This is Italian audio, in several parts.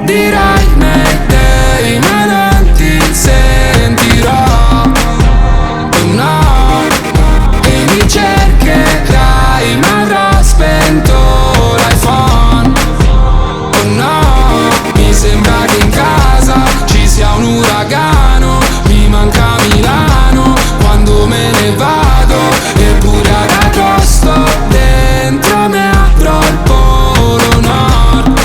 Dirai Mayday ma non ti sentirò. Oh no, e mi cercherai ma avrò spento l'iPhone. Oh no, mi sembra che in casa ci sia un uragano. Mi manca Milano quando me ne vado, eppure ad agosto dentro me avrò il polo nord.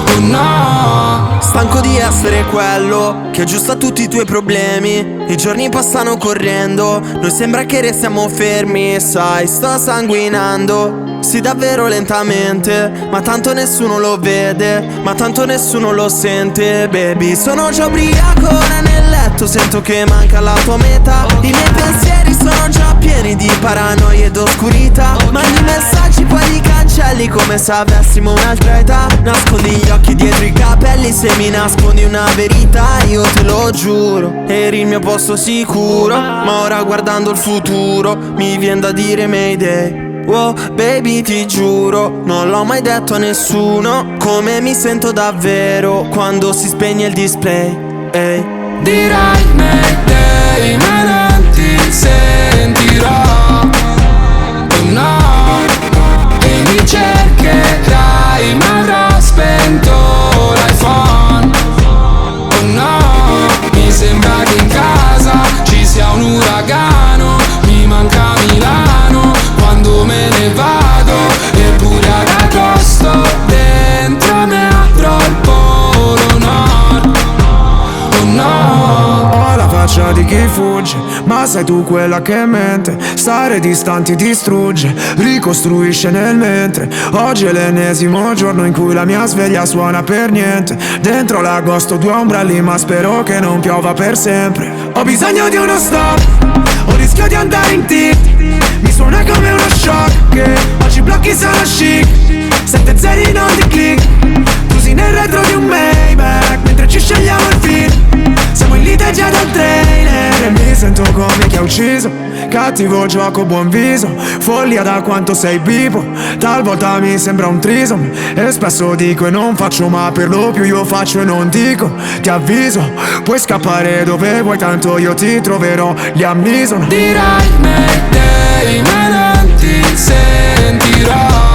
Oh no. Stanco di essere quello che aggiusta tutti i tuoi problemi. I giorni passano correndo, non sembra che restiamo fermi. Sai, sto sanguinando, sì davvero lentamente, ma tanto nessuno lo vede, ma tanto nessuno lo sente. Baby, sono già ubriaco, ora nel letto sento che manca la tua metà. I miei pensieri sono già pieni di paranoia ed oscurità. Mandi messaggi poi li cancelli come se avessimo un'altra età. Nascondi gli occhi dietro i capelli, se mi nascondi una verità io te lo giuro, eri il mio posto sicuro. Ma ora guardando il futuro mi viene da dire Mayday. Wow, baby ti giuro, non l'ho mai detto a nessuno come mi sento davvero quando si spegne il display. Ehi. Dirai Mayday ma non ti sentirò. Oh no, e mi cercherai ma avrò spento l'iPhone. Oh no, mi sembra che in casa ci sia un uragano. Mi manca Milano quando me ne vado, eppure ad agosto dentro me avrò il polo nord. Oh no. Ho la faccia di chi fugge, ma sei tu quella che mente. Stare distanti distrugge, ricostruisce nel mentre. Oggi è l'ennesimo giorno in cui la mia sveglia suona per niente. Dentro l'agosto 2 ombrelli, ma spero che non piova per sempre. Ho bisogno di uno stop, ho rischio di andare in tilt. Mi suona come uno shock che oggi blocchi sono chic. 7 zeri non di click, così nel retro di un Maybach mentre ci scegliamo il film. Siamo in lite già dal trailer e mi sento come chi ha ucciso. Cattivo gioco, buon viso, follia da quanto sei vivo. Talvolta mi sembra un trisom e spesso dico e non faccio, ma per lo più io faccio e non dico. Ti avviso, puoi scappare dove vuoi, tanto io ti troverò lì a Misono. Dirai Mayday ma non ti sentirò.